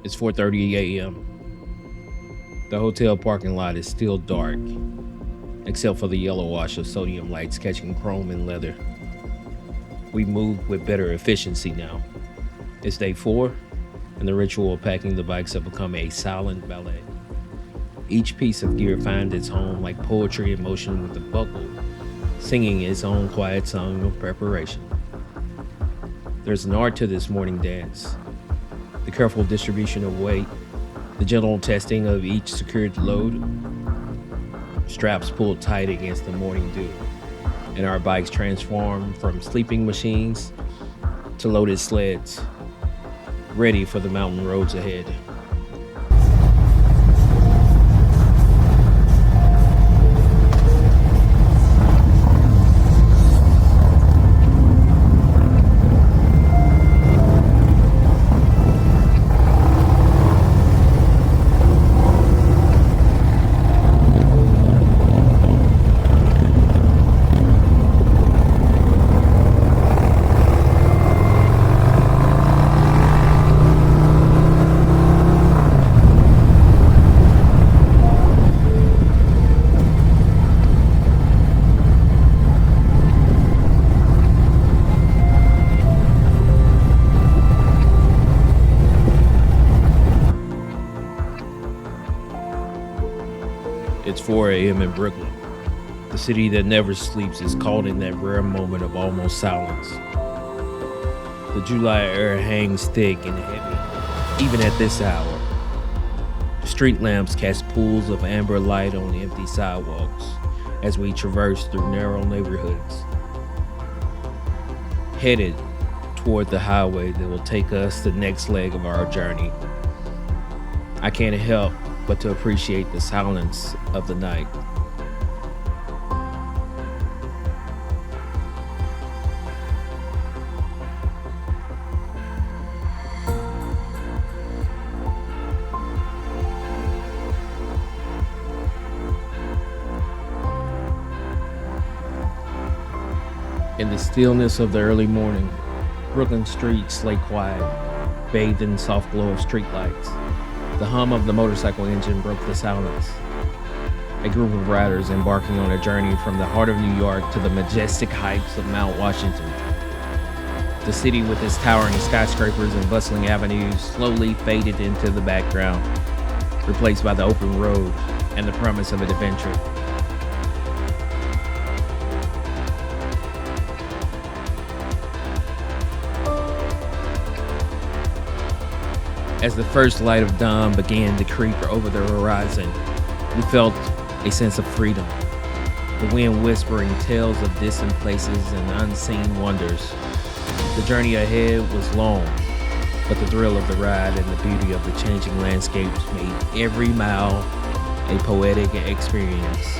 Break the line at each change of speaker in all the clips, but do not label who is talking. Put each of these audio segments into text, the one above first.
It's 4:30 a.m. The hotel parking lot is still dark, except for the yellow wash of sodium lights catching chrome and leather. We move with better efficiency now. It's day 4, and the ritual of packing the bikes have become a silent ballet. Each piece of gear finds its home like poetry in motion with the buckle, singing its own quiet song of preparation. There's an art to this morning dance. The careful distribution of weight, the gentle testing of each secured load, straps pulled tight against the morning dew, and our bikes transform from sleeping machines to loaded sleds, ready for the mountain roads ahead. It's 4 a.m. in Brooklyn. The city that never sleeps is caught in that rare moment of almost silence. The July air hangs thick and heavy, even at this hour. Street lamps cast pools of amber light on the empty sidewalks as we traverse through narrow neighborhoods, headed toward the highway that will take us the next leg of our journey. I can't help but to appreciate the silence of the night. In the stillness of the early morning, Brooklyn streets lay quiet, bathed in the soft glow of streetlights. The hum of the motorcycle engine broke the silence. A group of riders embarking on a journey from the heart of New York to the majestic heights of Mount Washington. The city with its towering skyscrapers and bustling avenues slowly faded into the background, replaced by the open road and the promise of adventure. As the first light of dawn began to creep over the horizon, we felt a sense of freedom, the wind whispering tales of distant places and unseen wonders. The journey ahead was long, but the thrill of the ride and the beauty of the changing landscapes made every mile a poetic experience.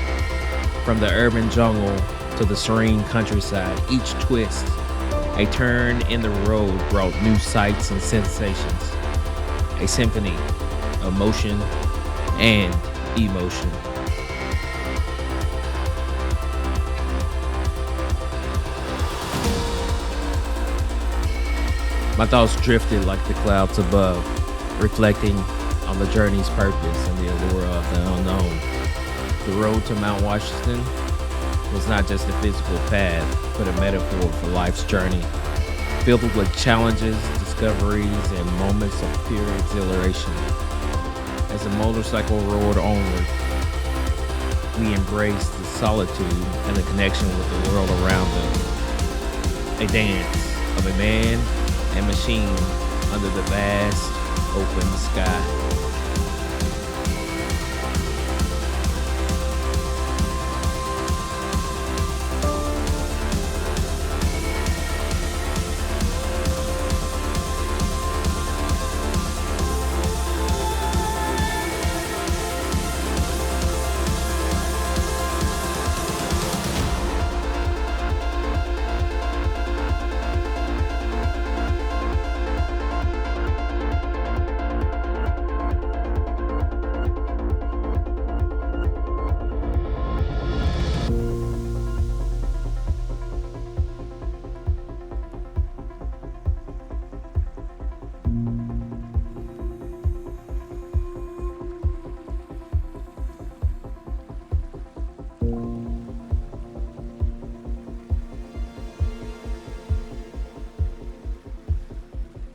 From the urban jungle to the serene countryside, each twist, a turn in the road brought new sights and sensations. A symphony of motion and emotion. My thoughts drifted like the clouds above, reflecting on the journey's purpose and the allure of the unknown. The road to Mount Washington was not just a physical path, but a metaphor for life's journey, filled with challenges, discoveries, and moments of pure exhilaration. As the motorcycle roared onward, we embraced the solitude and the connection with the world around us. A dance of a man and machine under the vast open sky.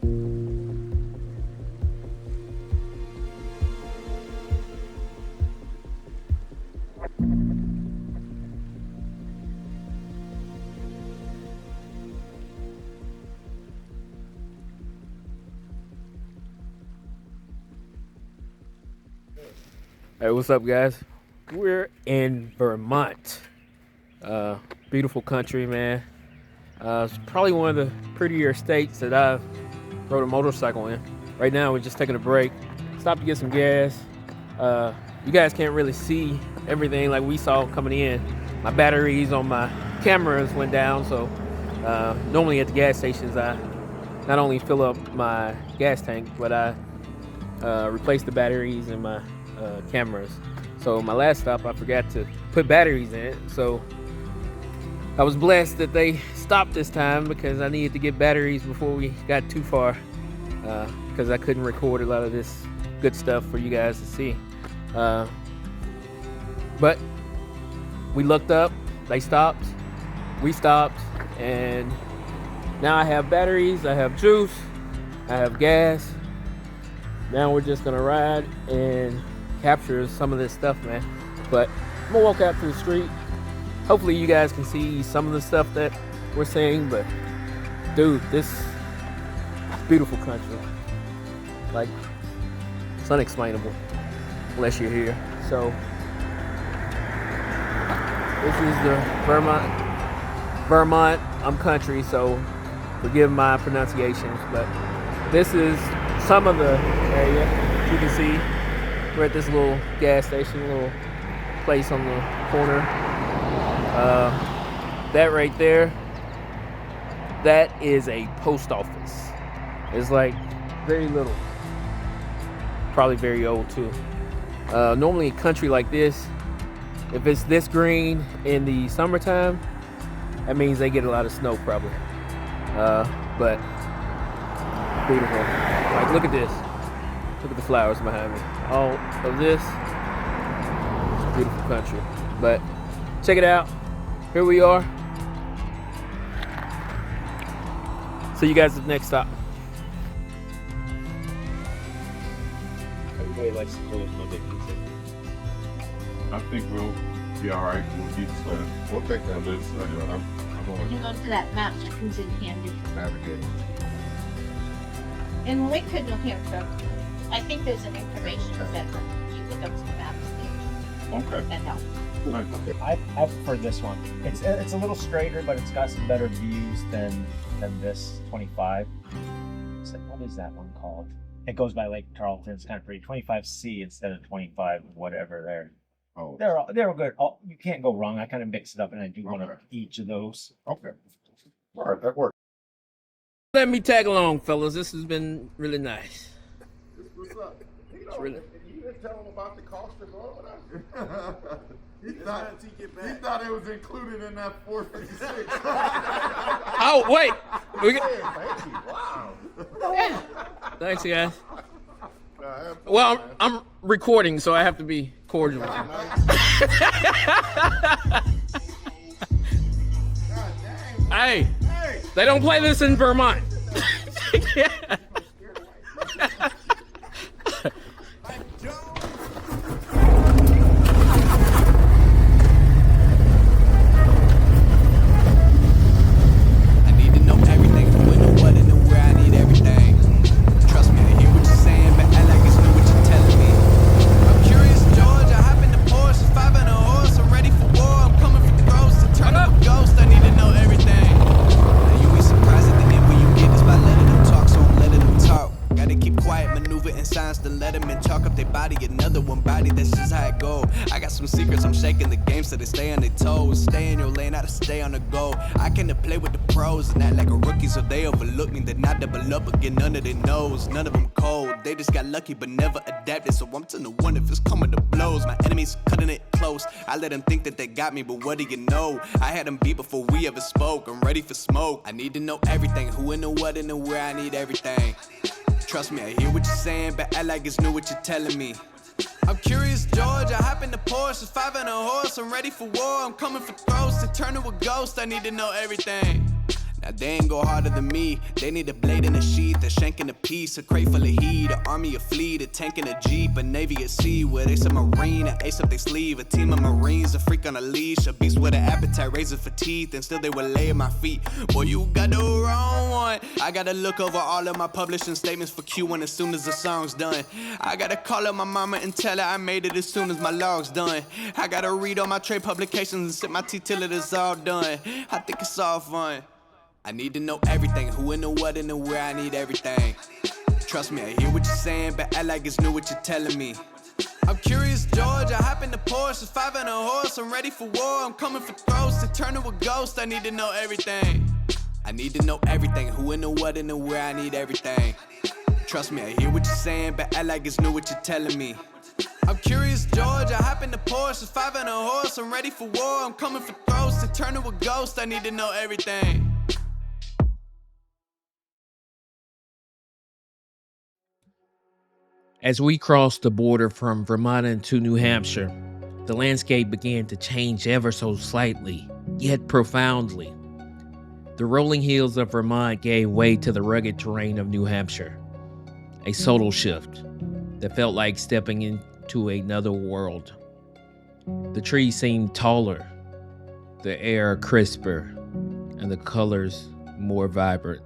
Hey, what's up, guys? We're in Vermont. Beautiful country, man. It's probably one of the prettier states that I've rode a motorcycle in. Right now, we're just taking a break. Stopped to get some gas. You guys can't really see everything like we saw coming in. My batteries on my cameras went down, so normally at the gas stations, I not only fill up my gas tank, but I replace the batteries in my cameras. So my last stop, I forgot to put batteries in it. So I was blessed that they stopped this time because I needed to get batteries before we got too far, because I couldn't record a lot of this good stuff for you guys to see. But we looked up, they stopped, we stopped, and now I have batteries, I have juice, I have gas. Now we're just gonna ride and capture some of this stuff, man. But I'm gonna walk out to the street. Hopefully you guys can see some of the stuff that we're seeing, but dude, this is beautiful country. Like, it's unexplainable unless you're here. So this is the Vermont. I'm country, so forgive my pronunciations, but this is some of the area. You can see we're at this little gas station, little place on the corner. That right there, that is a post office. It's like very little, probably very old too. Normally a country like this, if it's this green in the summertime, that means they get a lot of snow probably. But beautiful. Like, look at this. Look at the flowers behind me. All of this, it's a beautiful country. But check it out. Here we are. See you guys at the next stop. Everybody likes to pull us Monday, Tuesday.
I think we'll be all right. We'll keep slow.
We'll take that.
I'm going
You go to that map that comes in handy.
navigate.
In Lincoln, New Hampshire, I think there's an information that you look up to the map stage.
Okay.
That helps.
Nice.
I prefer this one. It's a little straighter, but it's got some better views than this 25. So what is that one called? It goes by Lake Tarleton. It's kind of pretty. 25C instead of 25 whatever.
Oh,
They're all good. You can't go wrong. I kind of mix it up, and I do one of
Okay.
each of those.
okay. All right, that works.
Let me tag along, fellas. This has been really nice.
What's up? You
know, really-
you didn't tell him about the cost of going up. He thought it was included in that 456.
Oh, wait. We
Yeah,
got,
thank you. Wow.
thanks, guys.
Nah,
Well, I'm recording, so I have to be cordial.
God dang.
Hey,
Hey.
they don't play this in Vermont. Yeah.
I need to know everything, who and the what and the where, I need everything. Trust me, I hear what you're saying, but I like it's new what you're telling me. I'm curious, George, I hop in the Porsche, 5 and a horse, I'm ready for war, I'm coming for the gross, to turn up a ghost, I need to know everything. Now you be surprised at the end when you get this by letting them talk, so I'm letting them talk. Gotta keep quiet, maneuver in signs to let them in, chalk up their body, another one body, that's just how it go. I got some secrets, I'm shaking the game so they stay on their toes. Stay in your lane, I to stay on the go. I can play with the pros and act like a rookie, so they overlook me. They're not double up again, none of their nose, none of them cold. They just got lucky but never adapted, so I'm to the one if it's coming to blows. My enemies cutting it close. I let them think that they got me, but what do you know? I had them beat before we ever spoke. I'm ready for smoke. I need to know everything, who and the what and the where, I need everything. Trust me, I hear what you're saying, but I like it's new what you're telling me. I'm curious, George, I hop in the Porsche, 5 and a horse, I'm ready for war, I'm coming for throats, to turn to a ghost, I need to know everything. Now they ain't go harder than me. They need a blade in a sheath, a shank in a piece, a crate full of heat, an army, a fleet, a tank and a jeep, a navy at sea with ace of marine, an ace up their sleeve, a team of marines, a freak on a leash, a beast with an appetite, razor for teeth, and still they will lay at my feet. Boy, you got the wrong one. I gotta look over all of my publishing statements for Q1 as soon as the song's done. I gotta call up my mama and tell her I made it as soon as my log's done. I gotta read all my trade publications and sip my tea till it is all done. I think it's all fun. I need to know everything, who and the what and the where, I need everything. Trust me, I hear what you're saying, but act like it's new what you're telling me. I'm curious, George, I hop in the Porsche, 5 and a horse, I'm ready for war, I'm coming for throats, to turn to a ghost, I need to know everything. I need to know everything, who and the what and the where, I need everything. Trust me, I hear what you're saying, but act like it's new what you're telling me. I'm curious, George, I hop in the Porsche, 5 and a horse, I'm ready for war, I'm coming for throats, to turn to a ghost, I need to know everything.
As we crossed the border from Vermont into New Hampshire, the landscape began to change ever so slightly, yet profoundly. The rolling hills of Vermont gave way to the rugged terrain of New Hampshire, a subtle shift that felt like stepping into another world. The trees seemed taller, the air crisper, and the colors more vibrant,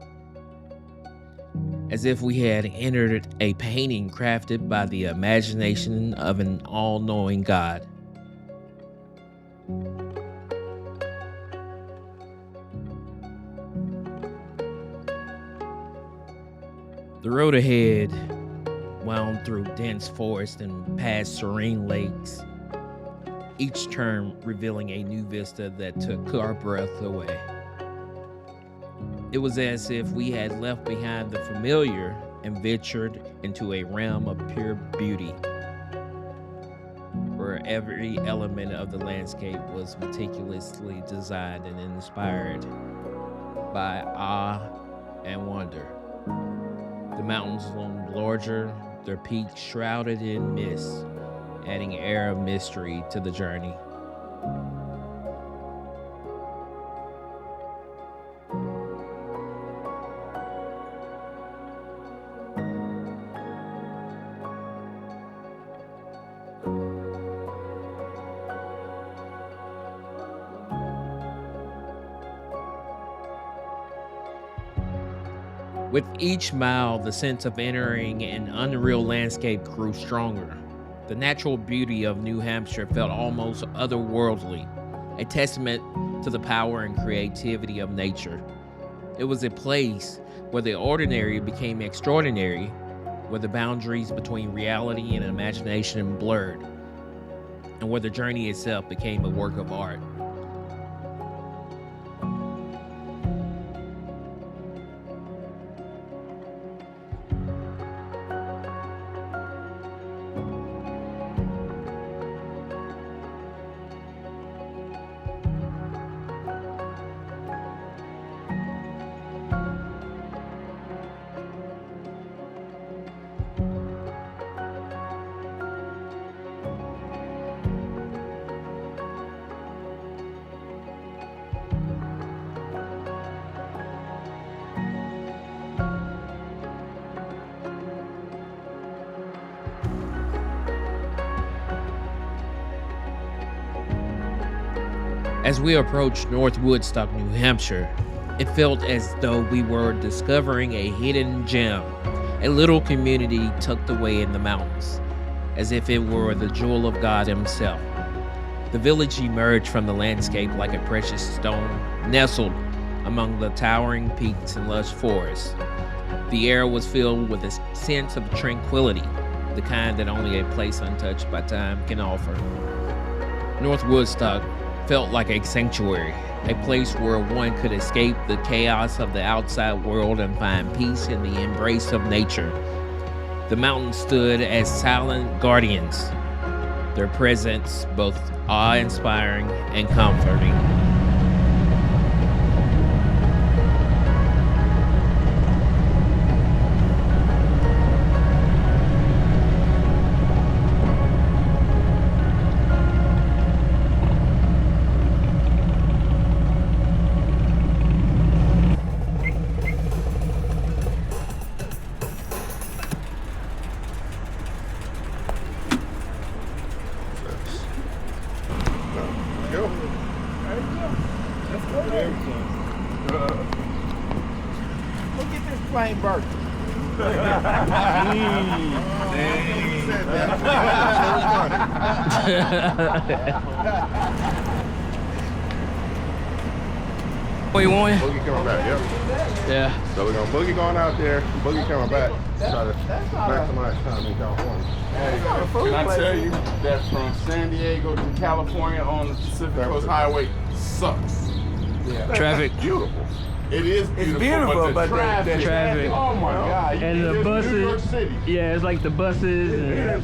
as if we had entered a painting crafted by the imagination of an all-knowing God. The road ahead wound through dense forest and past serene lakes, each turn revealing a new vista that took our breath away. It was as if we had left behind the familiar and ventured into a realm of pure beauty, where every element of the landscape was meticulously designed and inspired by awe and wonder. The mountains loomed larger, their peaks shrouded in mist, adding an air of mystery to the journey. With each mile, the sense of entering an unreal landscape grew stronger. The natural beauty of New Hampshire felt almost otherworldly, a testament to the power and creativity of nature. It was a place where the ordinary became extraordinary, where the boundaries between reality and imagination blurred, and where the journey itself became a work of art. As we approached North Woodstock, New Hampshire, it felt as though we were discovering a hidden gem, a little community tucked away in the mountains, as if it were the jewel of God himself. The village emerged from the landscape like a precious stone, nestled among the towering peaks and lush forests. The air was filled with a sense of tranquility, the kind that only a place untouched by time can offer. North Woodstock felt like a sanctuary, a place where one could escape the chaos of the outside world and find peace in the embrace of nature. The mountains stood as silent guardians, their presence both awe-inspiring and comforting. What you want?
Boogie coming back, yep.
Yeah.
So we're gonna boogie going out there, boogie coming back, try to maximize time in California.
Can I tell you that from San Diego to California on the Pacific Coast Highway sucks.
Yeah.
Traffic.
Beautiful.
It is beautiful, but the
Traffic.
Oh my God!
And the
New York
buses.
City.
Yeah, it's like the buses. And,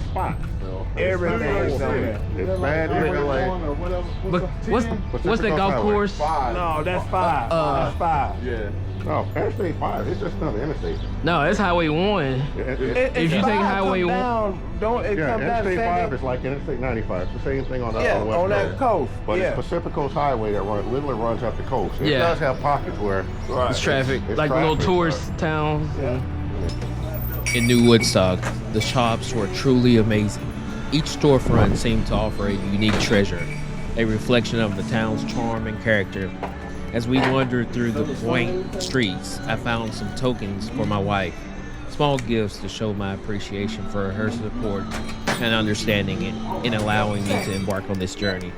Everything's there. It's bad every way.
but what's that golf course?
No, that's 5. That's 5. Yeah.
No, Interstate 5, it's just another interstate.
No, it's Highway 1. If you take Highway 1,
Interstate 5 is like Interstate 95. It's the same thing on the West
on that coast.
But it's Pacific Coast Highway that literally runs up the coast. It
Yeah.
does have pockets where
it's traffic,
it's
like
traffic,
little tourist towns. In New Woodstock, the shops were truly amazing. Each storefront seemed to offer a unique treasure, a reflection of the town's charm and character. As we wandered through the quaint streets, I found some tokens for my wife, small gifts to show my appreciation for her support and understanding in allowing me to embark on this journey.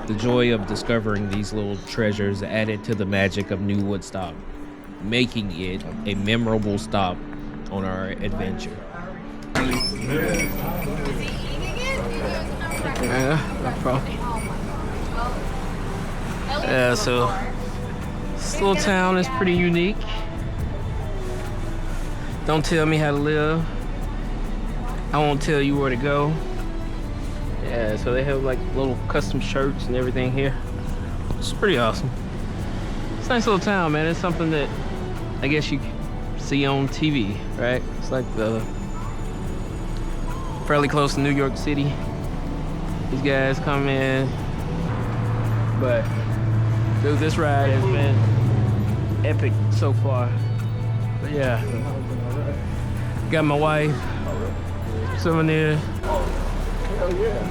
The joy of discovering these little treasures added to the magic of New Woodstock, making it a memorable stop on our adventure. Yeah, no problem. Yeah, so this little town is pretty unique. Don't tell me how to live. I won't tell you where to go. Yeah, so they have like little custom shirts and everything here. It's pretty awesome. It's a nice little town, man. It's something that I guess you see on TV, right? It's like fairly close to New York City. These guys come in, but dude, this ride has been epic so far. But yeah, got my wife, souvenir.
Hell yeah.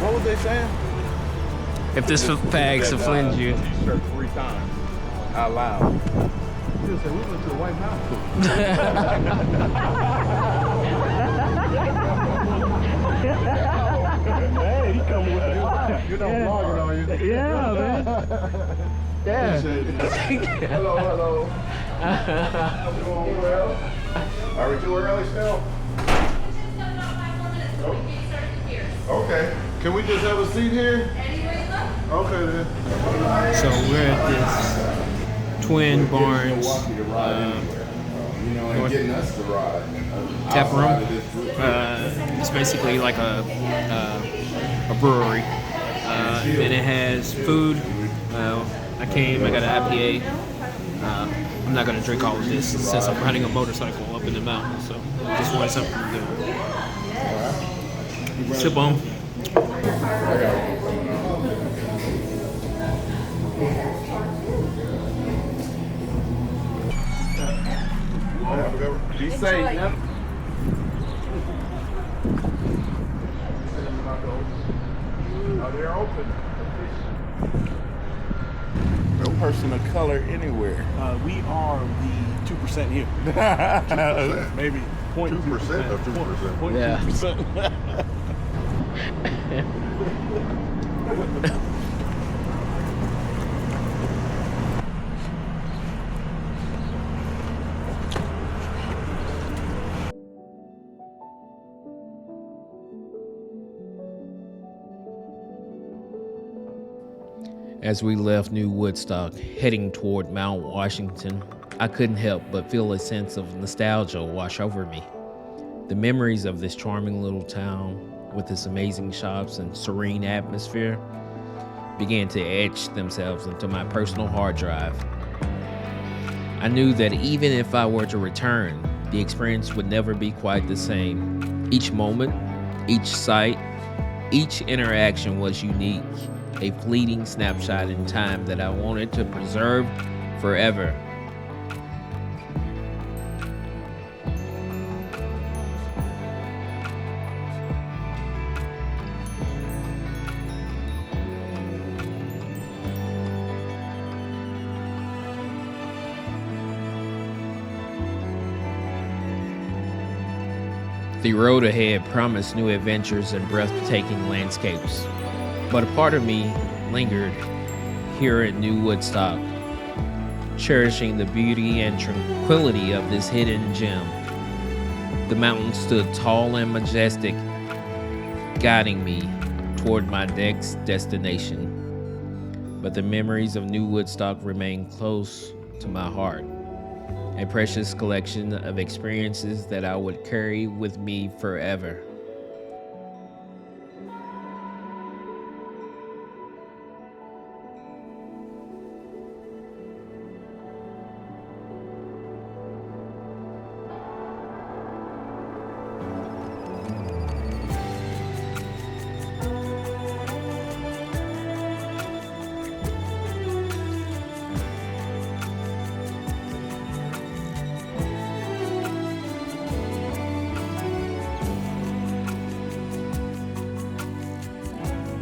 What was they saying?
If this fags offends you.
Shirt 3 times out loud. You said we went to the White House. Hey, he coming with the you don't vlog it on you.
Yeah, man. Yeah.
Hello, hello. Are we too early still? Okay. Can we just have a seat here? Okay then.
So we're at this Twin Barns
And getting us to ride.
tap room. It's basically like a brewery. And it has food. I came, I got an IPA. I'm not gonna drink all of this since I'm riding a motorcycle up in the mountains, so just wanted something to do. Sip on.
Be safe. They're open. No person of color anywhere.
We are the 2% here.
2%.
Maybe
2% of 2%.
Yeah.
0.2%.
As we left New Woodstock, heading toward Mount Washington, I couldn't help but feel a sense of nostalgia wash over me. The memories of this charming little town, with its amazing shops and serene atmosphere, began to etch themselves into my personal hard drive. I knew that even if I were to return, the experience would never be quite the same. Each moment, each sight, each interaction was unique. A fleeting snapshot in time that I wanted to preserve forever. The road ahead promised new adventures and breathtaking landscapes, but a part of me lingered here at New Woodstock, cherishing the beauty and tranquility of this hidden gem. The mountain stood tall and majestic, guiding me toward my next destination. But the memories of New Woodstock remain close to my heart, a precious collection of experiences that I would carry with me forever.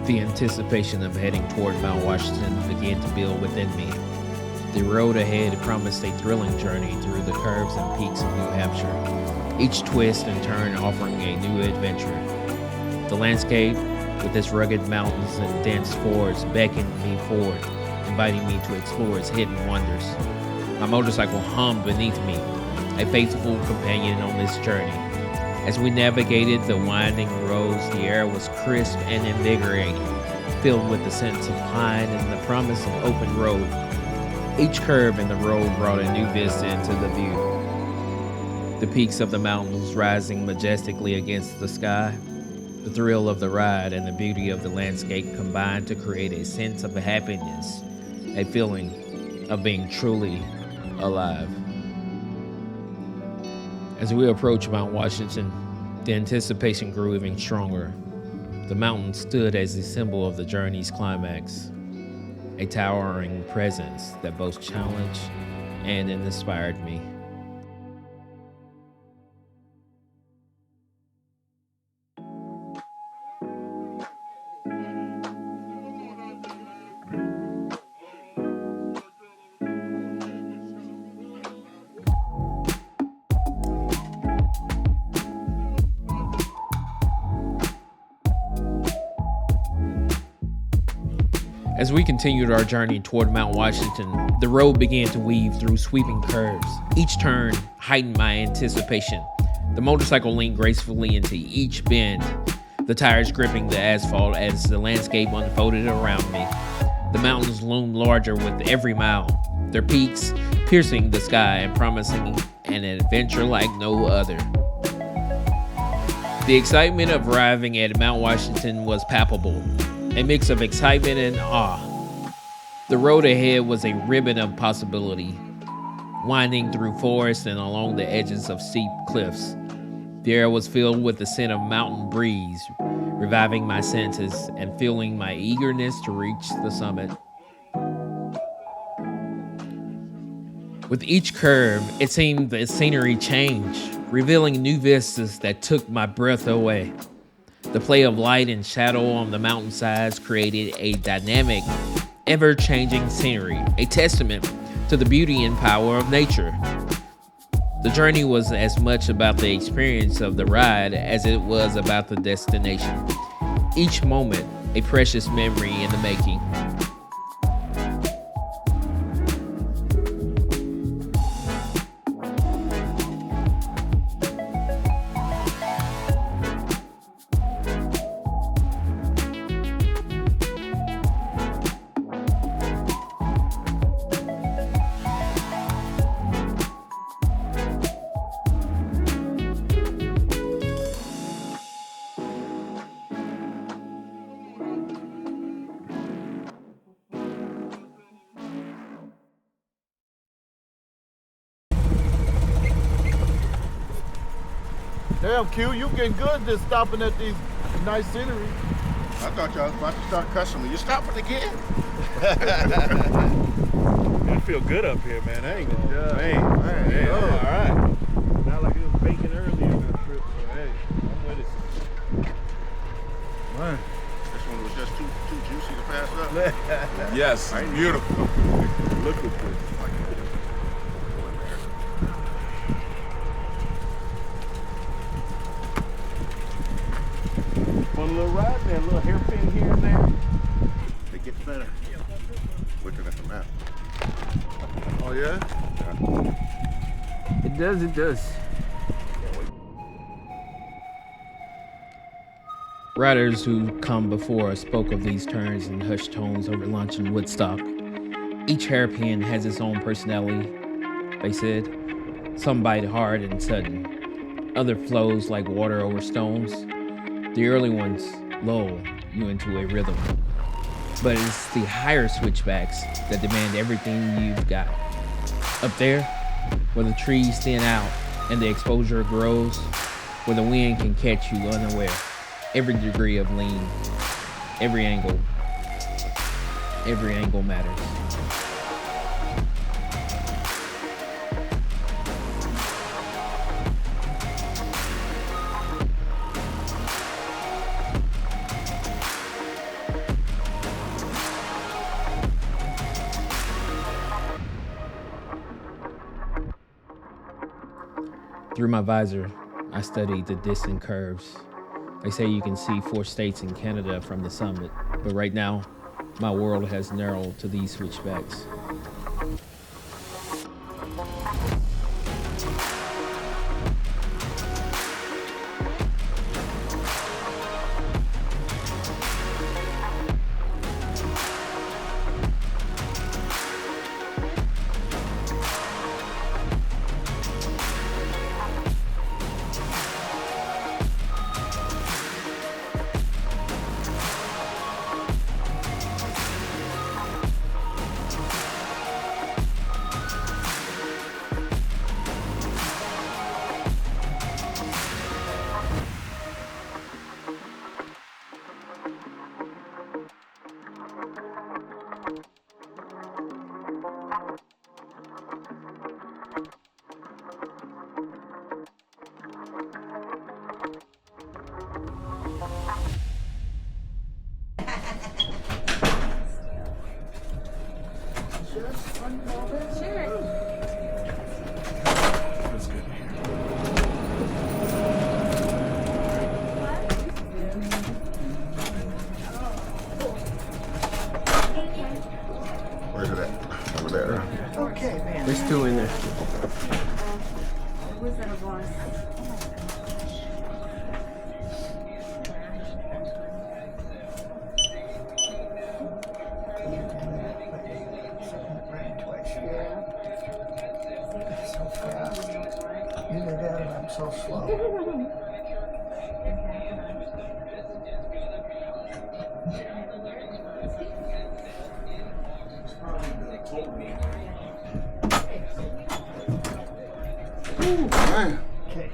The anticipation of heading toward Mount Washington began to build within me. The road ahead promised a thrilling journey through the curves and peaks of New Hampshire, each twist and turn offering a new adventure. The landscape, with its rugged mountains and dense forests, beckoned me forward, inviting me to explore its hidden wonders. My motorcycle hummed beneath me, a faithful companion on this journey. As we navigated the winding roads, the air was crisp and invigorating, filled with the sense of pine and the promise of open road. Each curve in the road brought a new vista into the view. The peaks of the mountains rising majestically against the sky, the thrill of the ride and the beauty of the landscape combined to create a sense of happiness, a feeling of being truly alive. As we approached Mount Washington, the anticipation grew even stronger. The mountain stood as a symbol of the journey's climax, a towering presence that both challenged and inspired me. As we continued our journey toward Mount Washington, the road began to weave through sweeping curves. Each turn heightened my anticipation. The motorcycle leaned gracefully into each bend, the tires gripping the asphalt as the landscape unfolded around me. The mountains loomed larger with every mile, their peaks piercing the sky and promising an adventure like no other. The excitement of arriving at Mount Washington was palpable, a mix of excitement and awe. The road ahead was a ribbon of possibility, winding through forests and along the edges of steep cliffs. The air was filled with the scent of mountain breeze, reviving my senses and fueling my eagerness to reach the summit. With each curve, it seemed the scenery changed, revealing new vistas that took my breath away. The play of light and shadow on the mountainsides created a dynamic, ever-changing scenery, a testament to the beauty and power of nature. The journey was as much about the experience of the ride as it was about the destination. Each moment, a precious memory in the making.
Damn, Q, you getting good just stopping at these nice scenery.
I thought y'all was about to start cussing me. You stopping again?
I feel good up here, man. I ain't gonna.
Man,
Hey,
oh.
all right. Not like it was baking earlier in that trip, so hey, I'm with it.
Man.
This one was just too juicy to pass up.
Yes,
Right.
beautiful.
Look at this.
does, it does. Writers who come before us spoke of these turns in hushed tones over lunch in Woodstock. Each hairpin has its own personality, they said. Some bite hard and sudden. Other flows like water over stones. The early ones lull you into a rhythm. But it's the higher switchbacks that demand everything you've got. Up there, where the trees thin out and the exposure grows, where the wind can catch you unaware. Every degree of lean, every angle matters. Through my visor, I studied the distant curves. They say you can see 4 states in Canada from the summit, but right now, my world has narrowed to these switchbacks.
Where's it at? Over there.
Okay, man.
There's 2 in there.
Was that a boss?
So fast. Either that or I'm so slow. Man.
Okay.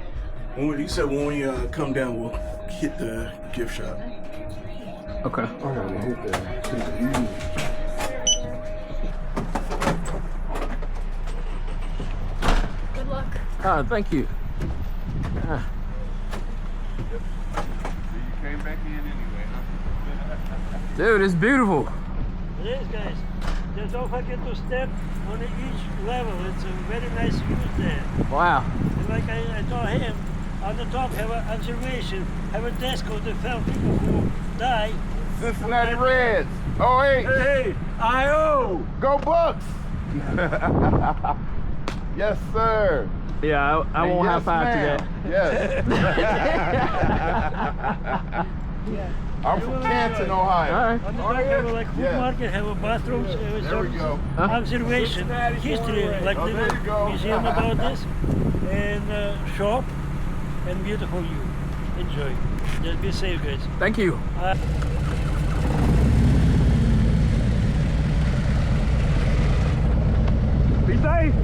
He said when we come down, we'll hit the gift shop.
Okay.
I gotta hit the
Good luck.
Thank you.
So you came back in anyway, huh?
Dude, it's beautiful.
It is, guys. Just don't forget to step on each level. It's a very nice view there.
Wow.
And like I told him, on the top have an observation, have a desk to found people who die.
Cincinnati Reds. Oh, hey.
Hey, I.O.
Go Bucks. Yes, sir.
Yeah, I won't
Yes,
high five to that.
ma'am. Yes. I'm from Canton, Ohio.
All right.
On the top have a like food
Yeah.
market, have a bathroom,
There we go.
observation, history, like
Oh, there you
the
go.
museum about this, and shop, and beautiful view. Enjoy. Just be safe, guys.
Thank you.
Be safe.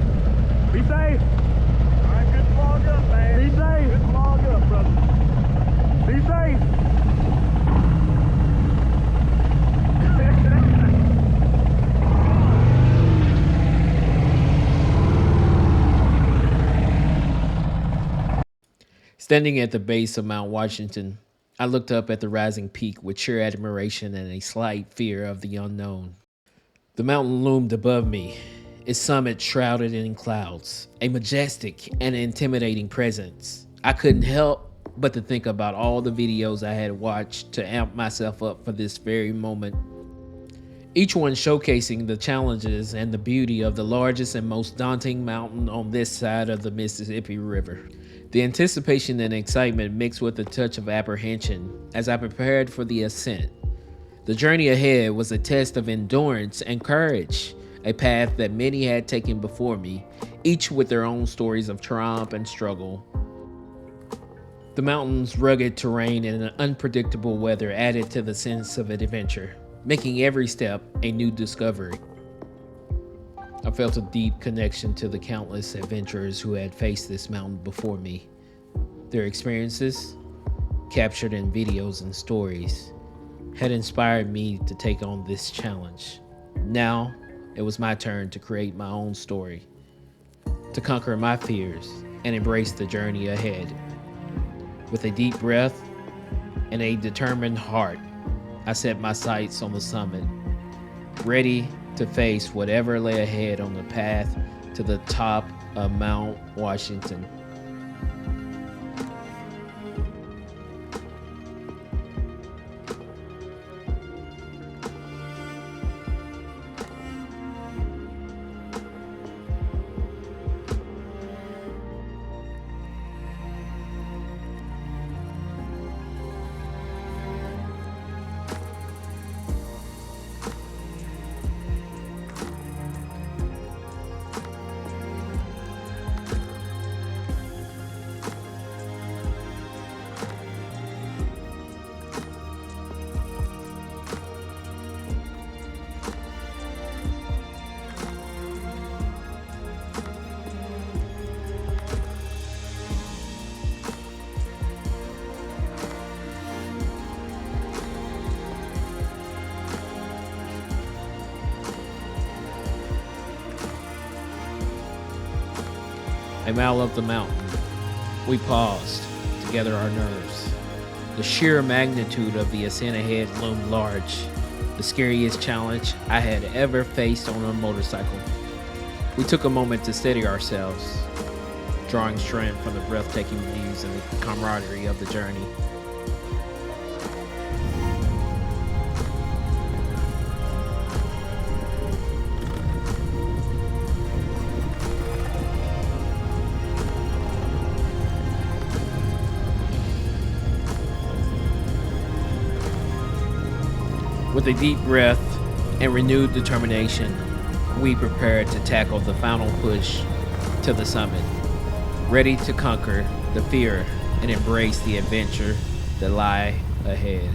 Be safe.
All right, good vlog up, man.
Be safe.
Good vlog up, brother.
Be safe.
Standing at the base of Mount Washington, I looked up at the rising peak with sheer admiration and a slight fear of the unknown. The mountain loomed above me, its summit shrouded in clouds, a majestic and intimidating presence. I couldn't help but to think about all the videos I had watched to amp myself up for this very moment. each one showcasing the challenges and the beauty of the largest and most daunting mountain on this side of the Mississippi River. The anticipation and excitement mixed with a touch of apprehension as I prepared for the ascent. The journey ahead was a test of endurance and courage, a path that many had taken before me, each with their own stories of triumph and struggle. The mountain's rugged terrain and unpredictable weather added to the sense of adventure, making every step a new discovery. I felt a deep connection to the countless adventurers who had faced this mountain before me. Their experiences, captured in videos and stories, had inspired me to take on this challenge. Now, it was my turn to create my own story, to conquer my fears and embrace the journey ahead. With a deep breath and a determined heart, I set my sights on the summit, ready to face whatever lay ahead on the path to the top of Mount Washington. A mile up the mountain, we paused to gather our nerves. The sheer magnitude of the ascent ahead loomed large, the scariest challenge I had ever faced on a motorcycle. We took a moment to steady ourselves, drawing strength from the breathtaking views and the camaraderie of the journey. With a deep breath and renewed determination, we prepared to tackle the final push to the summit, ready to conquer the fear and embrace the adventure that lie ahead.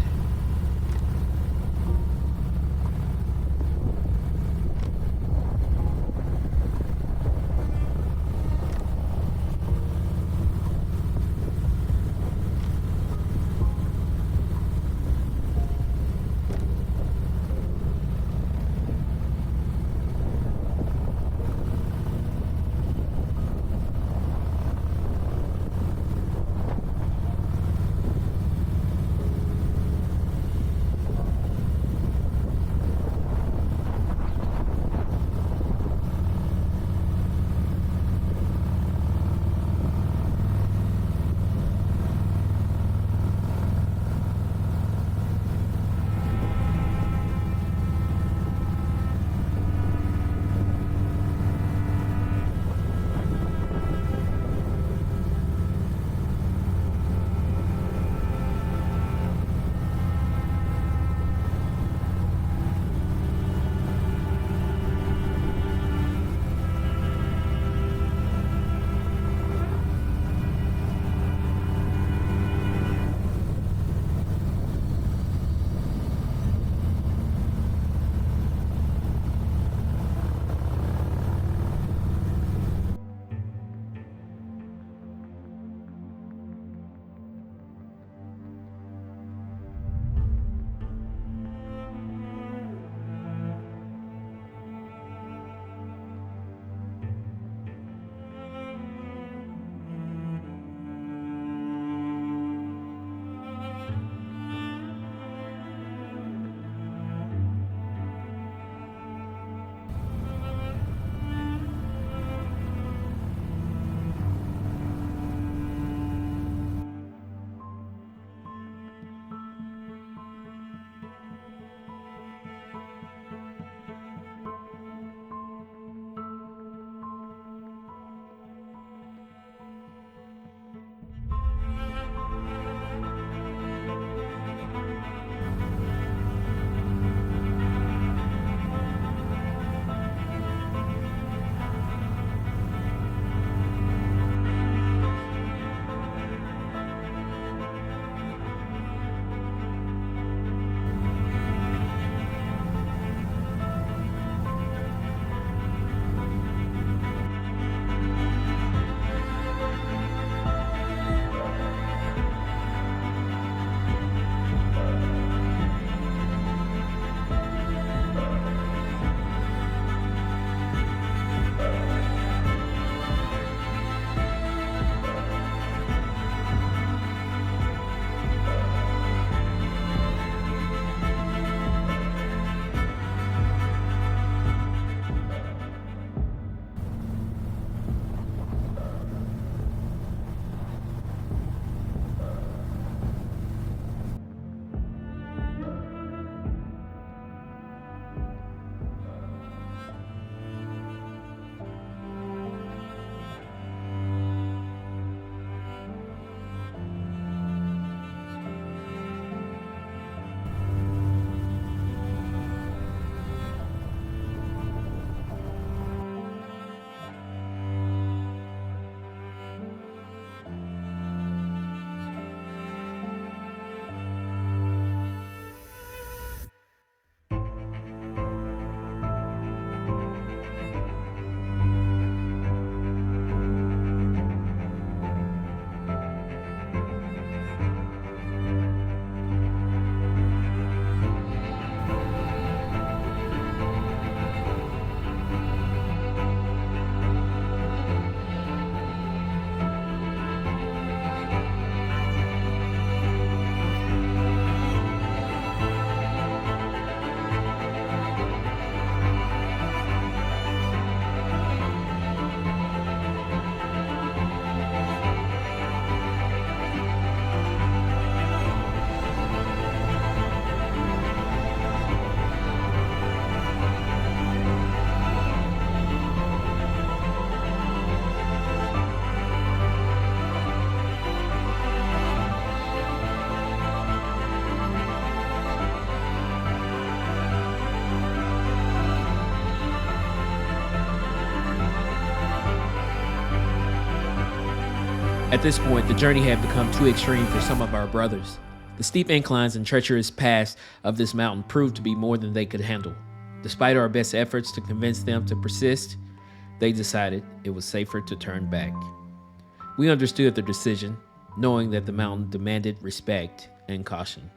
At this point, the journey had become too extreme for some of our brothers. The steep inclines and treacherous paths of this mountain proved to be more than they could handle. Despite our best efforts to convince them to persist, they decided it was safer to turn back. We understood their decision, knowing that the mountain demanded respect and caution.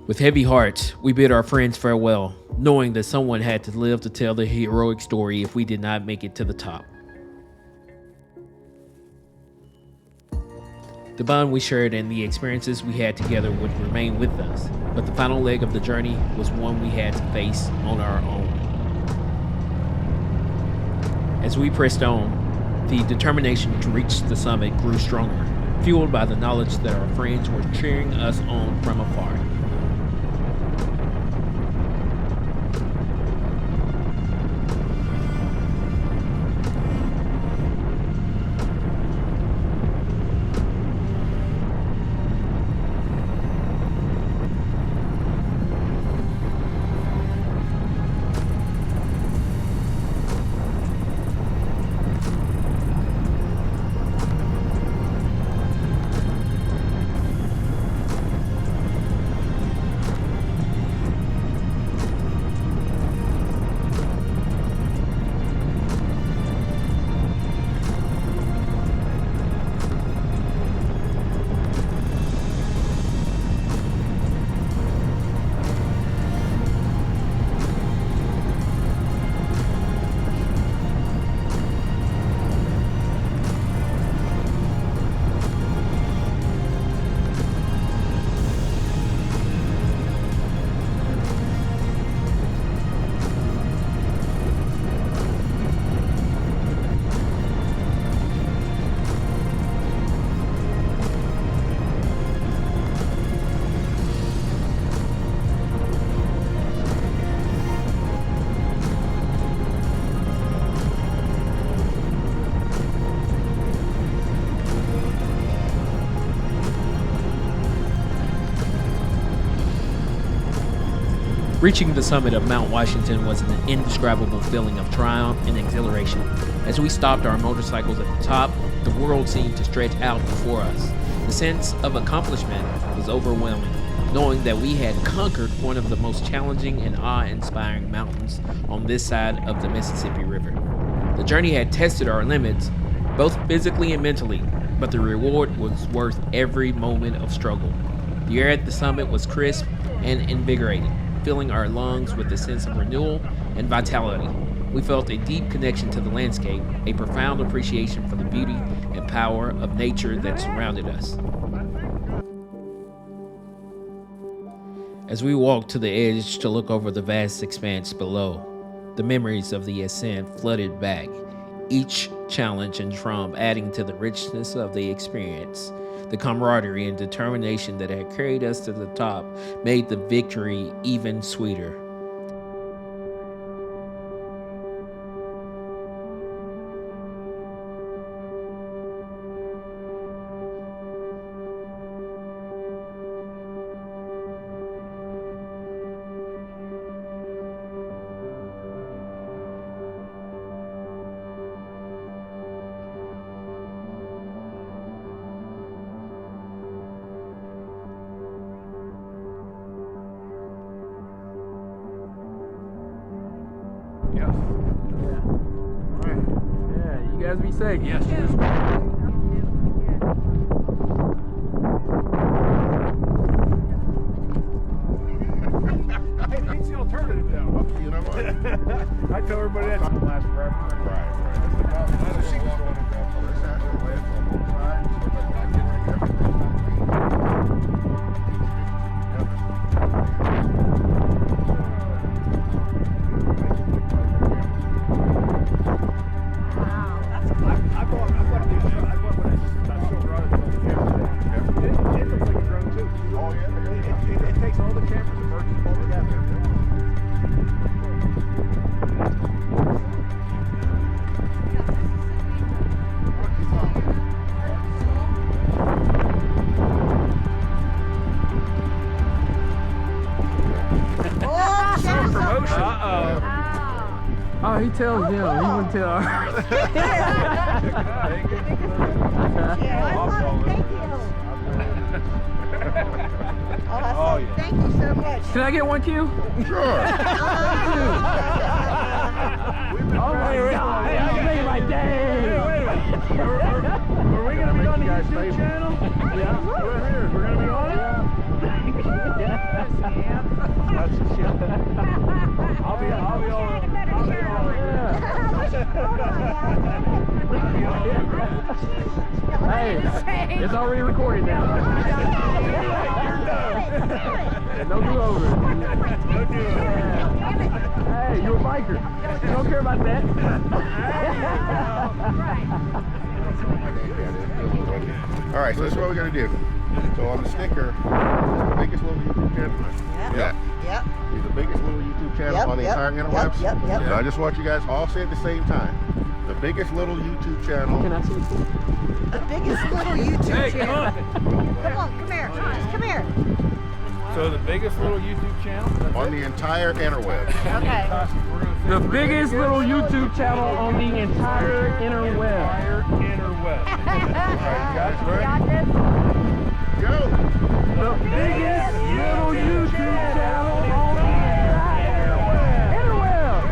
With heavy hearts, we bid our friends farewell, knowing that someone had to live to tell the heroic story if we did not make it to the top. The bond we shared and the experiences we had together would remain with us, but the final leg of the journey was one we had to face on our own. As we pressed on, the determination to reach the summit grew stronger, fueled by the knowledge that our friends were cheering us on from afar. Reaching the summit of Mount Washington was an indescribable feeling of triumph and exhilaration. As we stopped our motorcycles at the top, the world seemed to stretch out before us. The sense of accomplishment was overwhelming, knowing that we had conquered one of the most challenging and awe-inspiring mountains on this side of the Mississippi River. The journey had tested our limits, both physically and mentally, but the reward was worth every moment of struggle. The air at the summit was crisp and invigorating, filling our lungs with a sense of renewal and vitality. We felt a deep connection to the landscape, a profound appreciation for the beauty and power of nature that surrounded us. As we walked to the edge to look over the vast expanse below, the memories of the ascent flooded back, each challenge and triumph adding to the richness of the experience. The camaraderie and determination that had carried us to the top made the victory even sweeter.
Yes. Yeah. Right. Yeah, you guys be safe. Yes.
Hey, it's the alternative now.
You know what?
I tell everybody that's gonna last forever.
Right. So she can go on and grab some of this actual land for a long time. So like when I get
takes all the cameras and merges them all together.
Oh, he tells them. He wouldn't tell ours.
Awesome. Thank you so much.
Can I get one cue?
Sure.
Oh my God! Hey, I'm making my day.
Are we gonna be on the YouTube channel? Yeah. We're here. We're gonna be on it? That's the shit. I'll be on.
Hey, it's already recorded now. Don't do over.
Don't do it.
Hey, you're a biker. You don't care about that.
All right, so this is what we're gonna do. So on the sticker, it's the biggest little YouTube channel. Yeah.
Yep.
It's the biggest little YouTube channel on the entire interwebs.
Yep.
So I just want you guys all say at the same time. The biggest little YouTube channel.
Can I see it?
The biggest little YouTube
Hey, come
channel.
on.
Come here. Come here.
So the biggest little YouTube channel?
On the entire interwebs.
Okay.
The biggest little YouTube channel on the entire interweb.
Interweb. Alright, guys, ready?
Go!
The biggest little YouTube channel on the entire interweb.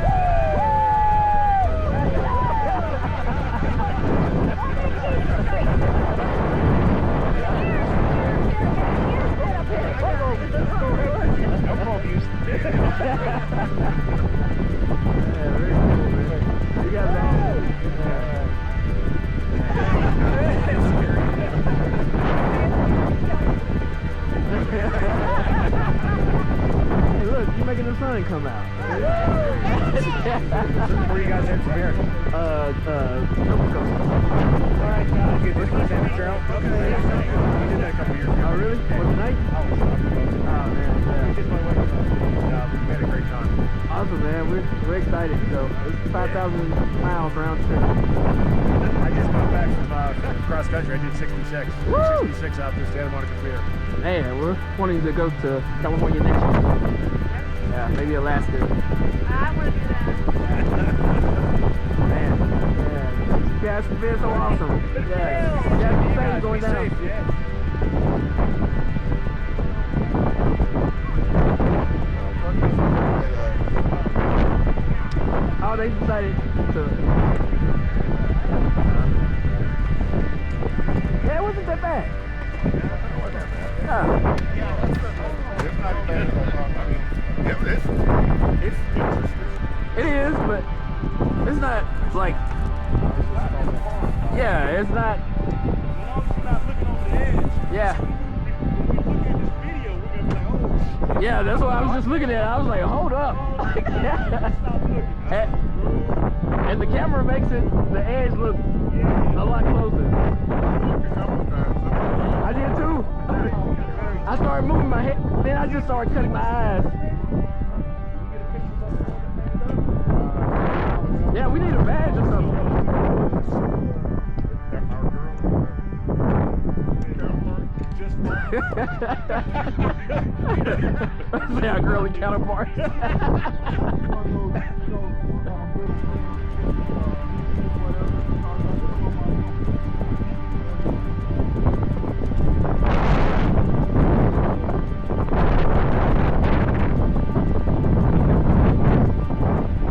You guys are Hey, look, you're making the sun come out.
Where you guys at here? Alright, guys, get this one down the trail. Okay. We did that a couple years ago.
Oh, really? For the night?
Oh,
man.
we did my way. We had a great time.
Awesome, man. We're excited. So it's 5,000 miles round trip.
I just got back from cross country. I did 66.
Woo!
66 out there, Santa Monica Pier.
Man, we're wanting to go to California next year. Yeah, maybe Alaska.
I want to do that.
Man, yeah. Yeah, it's been so awesome. Yeah, you gotta be safe going down.
Safe, yeah.
Oh, they decided to. Yeah, it wasn't that bad. Yeah.
It's not bad. It's interesting.
It is, but it's not like. Yeah, it's not. Yeah. Yeah, that's what I was just looking at. I was like, hold up. And the camera makes it, the edge look a lot closer. I did too. I started moving my head, then I just started cutting my eyes. Yeah, we need a badge or something. Say our girly counterpart.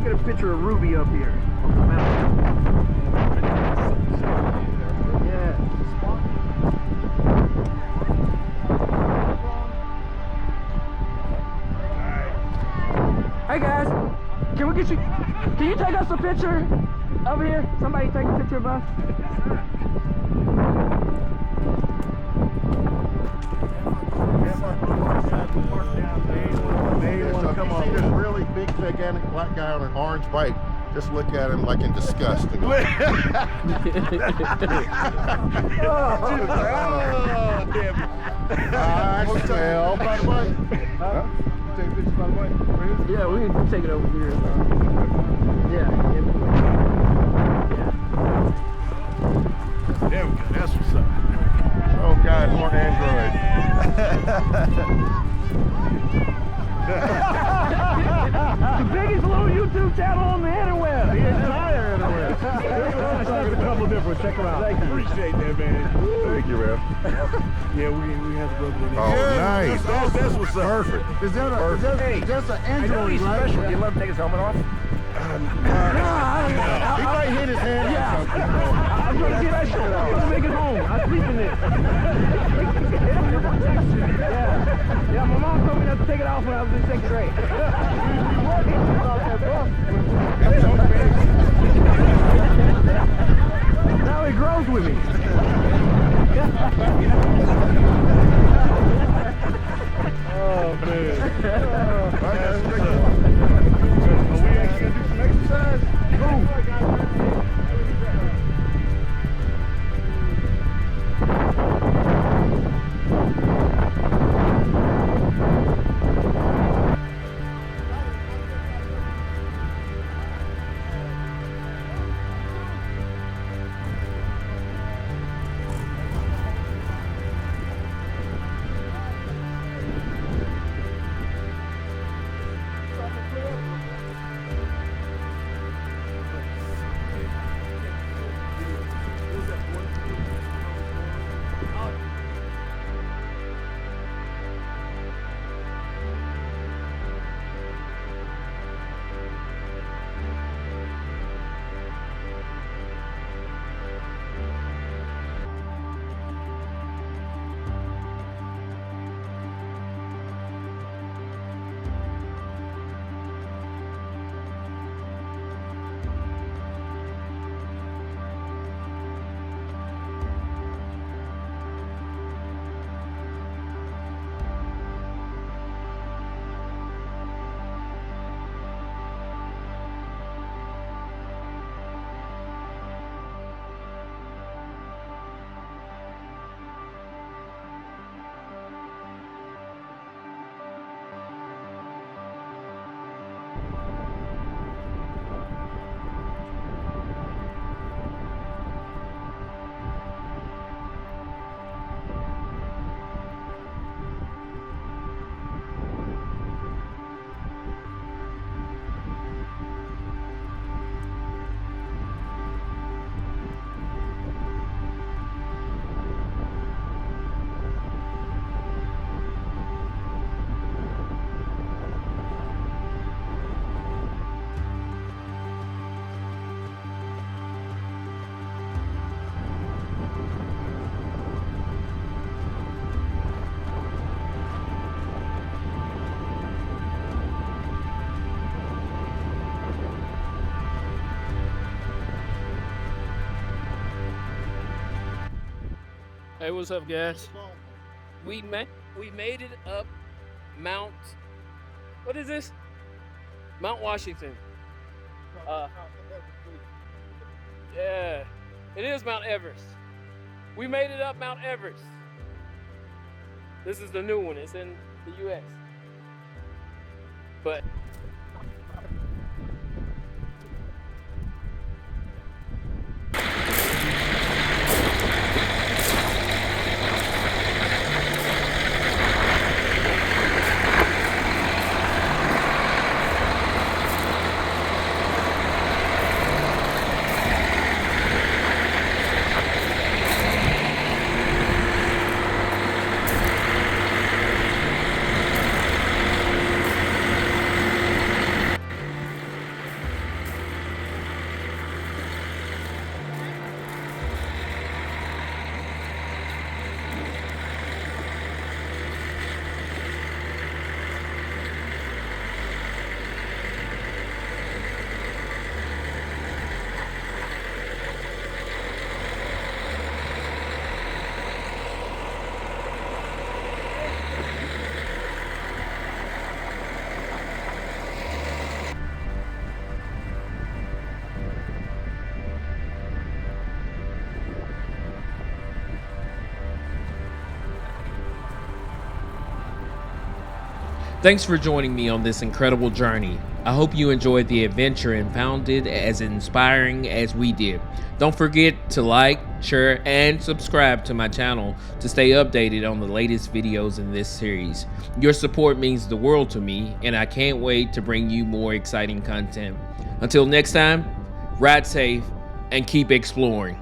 Get a picture of Ruby up here on the mountain. Yeah. Hey guys, can we get you? Can you take us a picture over here? Somebody take a picture of us.
Come on. This really big, gigantic black guy on an orange bike. Just look at him like in disgust. And go,
Oh, damn.
I smell.
pictures by the way?
Yeah, we can take it over here. Yeah.
There we go. That's what's up.
Oh, God, more Android.
The biggest little YouTube channel on the interweb.
The entire internet. That's a couple different. Check them out. Appreciate that, man.
Thank you, man.
Yeah, we have to go to the
Oh, nice.
That's what's up.
Perfect. Is that an
I know he's
Android,
special.
right?
You let him take his helmet off?
He might hit his hand on something.
I'm gonna get that shit. I'm gonna make it home. I sleep in it. Yeah, my mom told me not to take it off when I was in 6th grade. Now it grows with me.
Oh, man. Are we actually gonna do some exercise?
Hey, what's up, guys? We made it up Mount. What is this? Mount Washington. Yeah, it is Mount Everest. We made it up Mount Everest. This is the new one. It's in the U.S. But
Thanks for joining me on this incredible journey. I hope you enjoyed the adventure and found it as inspiring as we did. Don't forget to like, share, and subscribe to my channel to stay updated on the latest videos in this series. Your support means the world to me, and I can't wait to bring you more exciting content. Until next time, ride safe and keep exploring.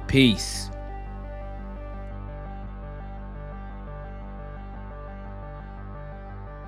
Peace.